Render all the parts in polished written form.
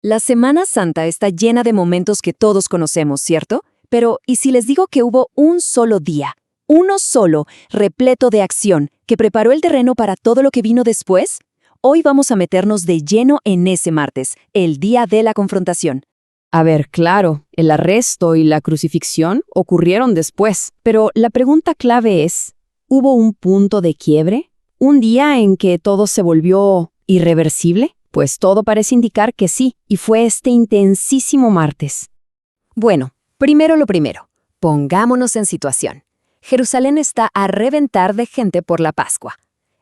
La Semana Santa está llena de momentos que todos conocemos, ¿cierto? Pero, ¿y si les digo que hubo un solo día, uno solo, repleto de acción, que preparó el terreno para todo lo que vino después? Hoy vamos a meternos de lleno en ese martes, el día de la confrontación. A ver, claro, el arresto y la crucifixión ocurrieron después, pero la pregunta clave es, ¿hubo un punto de quiebre? ¿Un día en que todo se volvió irreversible? Pues todo parece indicar que sí, y fue este intensísimo martes. Bueno, primero lo primero, pongámonos en situación. Jerusalén está a reventar de gente por la Pascua.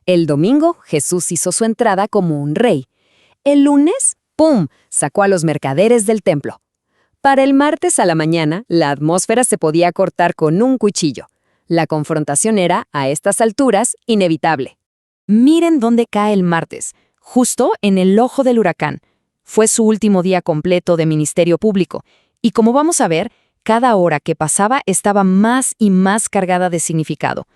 El domingo, Jesús hizo su entrada como un rey. El lunes, ¡pum!, sacó a los mercaderes del templo. Para el martes a la mañana, la atmósfera se podía cortar con un cuchillo. La confrontación era, a estas alturas, inevitable. Miren dónde cae el martes, justo en el ojo del huracán. Fue su último día completo de ministerio público, y como vamos a ver, cada hora que pasaba estaba más y más cargada de significado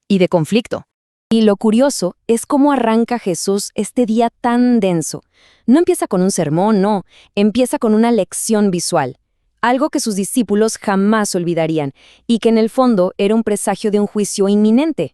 y de conflicto. Y lo curioso es cómo arranca Jesús este día tan denso. No empieza con un sermón, no, empieza con una lección visual. Algo que sus discípulos jamás olvidarían, y que en el fondo era un presagio de un juicio inminente.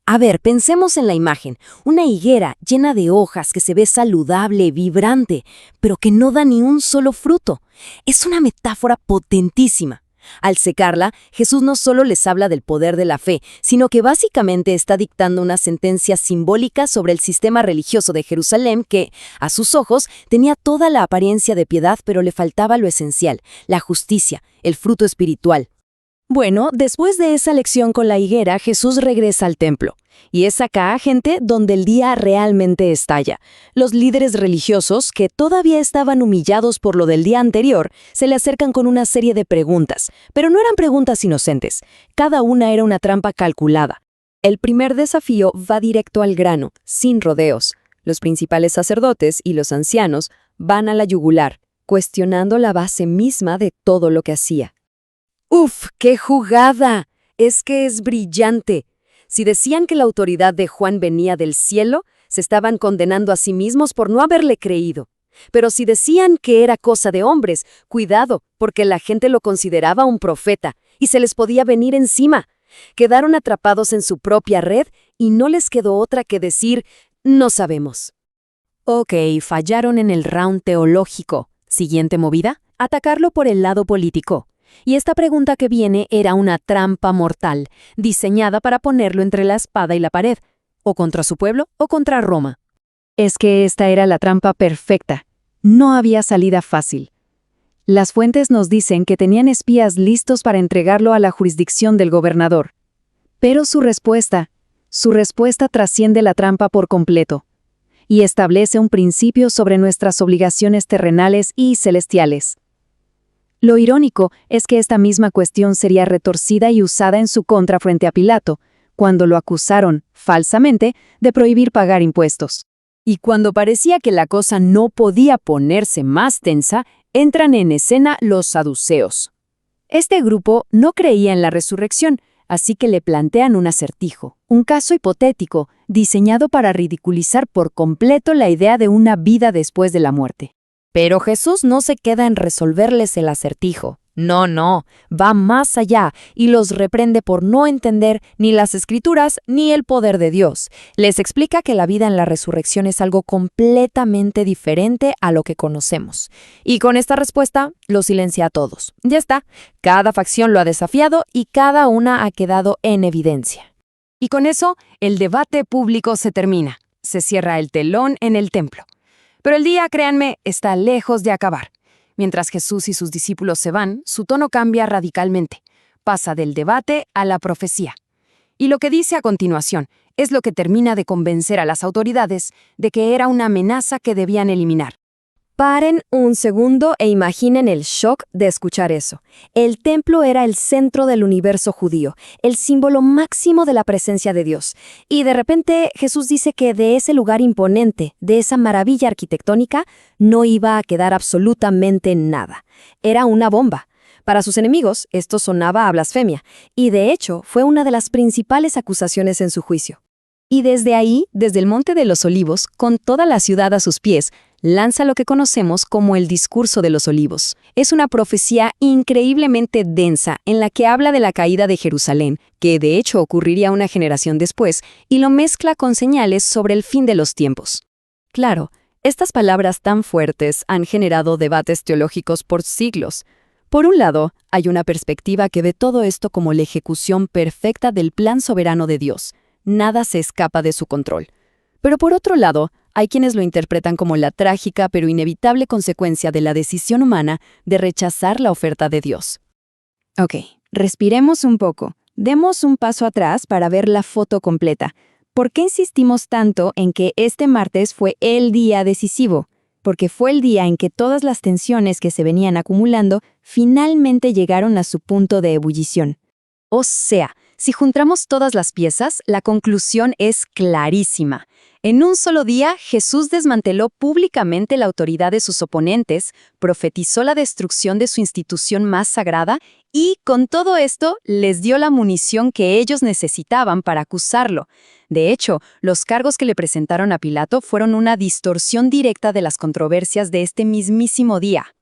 A ver, pensemos en la imagen, una higuera llena de hojas que se ve saludable, vibrante, pero que no da ni un solo fruto. Es una metáfora potentísima. Al secarla, Jesús no solo les habla del poder de la fe, sino que básicamente está dictando una sentencia simbólica sobre el sistema religioso de Jerusalén que, a sus ojos, tenía toda la apariencia de piedad, pero le faltaba lo esencial, la justicia, el fruto espiritual. Bueno, después de esa lección con la higuera, Jesús regresa al templo. Y es acá, gente, donde el día realmente estalla. Los líderes religiosos, que todavía estaban humillados por lo del día anterior, se le acercan con una serie de preguntas. Pero no eran preguntas inocentes. Cada una era una trampa calculada. El primer desafío va directo al grano, sin rodeos. Los principales sacerdotes y los ancianos van a la yugular, cuestionando la base misma de todo lo que hacía. ¡Uf! ¡Qué jugada! Es que es brillante. Si decían que la autoridad de Juan venía del cielo, se estaban condenando a sí mismos por no haberle creído. Pero si decían que era cosa de hombres, cuidado, porque la gente lo consideraba un profeta, y se les podía venir encima. Quedaron atrapados en su propia red, y no les quedó otra que decir, no sabemos. Ok, fallaron en el round teológico. Siguiente movida, atacarlo por el lado político. Y esta pregunta que viene era una trampa mortal, diseñada para ponerlo entre la espada y la pared, o contra su pueblo o contra Roma. Es que esta era la trampa perfecta. No había salida fácil. Las fuentes nos dicen que tenían espías listos para entregarlo a la jurisdicción del gobernador. Pero su respuesta trasciende la trampa por completo, y establece un principio sobre nuestras obligaciones terrenales y celestiales. Lo irónico es que esta misma cuestión sería retorcida y usada en su contra frente a Pilato, cuando lo acusaron, falsamente, de prohibir pagar impuestos. Y cuando parecía que la cosa no podía ponerse más tensa, entran en escena los saduceos. Este grupo no creía en la resurrección, así que le plantean un acertijo, un caso hipotético, diseñado para ridiculizar por completo la idea de una vida después de la muerte. Pero Jesús no se queda en resolverles el acertijo. No, va más allá y los reprende por no entender ni las Escrituras ni el poder de Dios. Les explica que la vida en la resurrección es algo completamente diferente a lo que conocemos. Y con esta respuesta, los silencia a todos. Ya está, cada facción lo ha desafiado y cada una ha quedado en evidencia. Y con eso, el debate público se termina. Se cierra el telón en el templo. Pero el día, créanme, está lejos de acabar. Mientras Jesús y sus discípulos se van, su tono cambia radicalmente. Pasa del debate a la profecía. Y lo que dice a continuación es lo que termina de convencer a las autoridades de que era una amenaza que debían eliminar. Paren un segundo e imaginen el shock de escuchar eso. El templo era el centro del universo judío, el símbolo máximo de la presencia de Dios. Y de repente Jesús dice que de ese lugar imponente, de esa maravilla arquitectónica, no iba a quedar absolutamente nada. Era una bomba. Para sus enemigos, esto sonaba a blasfemia, y de hecho fue una de las principales acusaciones en su juicio. Y desde ahí, desde el Monte de los Olivos, con toda la ciudad a sus pies, lanza lo que conocemos como el discurso de los olivos. Es una profecía increíblemente densa en la que habla de la caída de Jerusalén, que de hecho ocurriría una generación después, y lo mezcla con señales sobre el fin de los tiempos. Claro, estas palabras tan fuertes han generado debates teológicos por siglos. Por un lado, hay una perspectiva que ve todo esto como la ejecución perfecta del plan soberano de Dios. Nada se escapa de su control. Pero por otro lado, hay quienes lo interpretan como la trágica pero inevitable consecuencia de la decisión humana de rechazar la oferta de Dios. Ok, respiremos un poco. Demos un paso atrás para ver la foto completa. ¿Por qué insistimos tanto en que este martes fue el día decisivo? Porque fue el día en que todas las tensiones que se venían acumulando finalmente llegaron a su punto de ebullición. O sea, si juntamos todas las piezas, la conclusión es clarísima. En un solo día, Jesús desmanteló públicamente la autoridad de sus oponentes, profetizó la destrucción de su institución más sagrada y, con todo esto, les dio la munición que ellos necesitaban para acusarlo. De hecho, los cargos que le presentaron a Pilato fueron una distorsión directa de las controversias de este mismísimo día.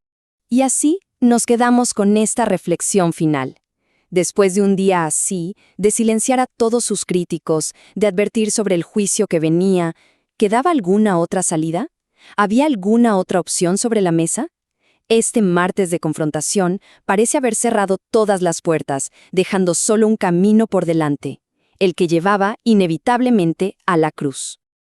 Y así nos quedamos con esta reflexión final. Después de un día así, de silenciar a todos sus críticos, de advertir sobre el juicio que venía, ¿quedaba alguna otra salida? ¿Había alguna otra opción sobre la mesa? Este martes de confrontación parece haber cerrado todas las puertas, dejando solo un camino por delante, el que llevaba inevitablemente a la cruz.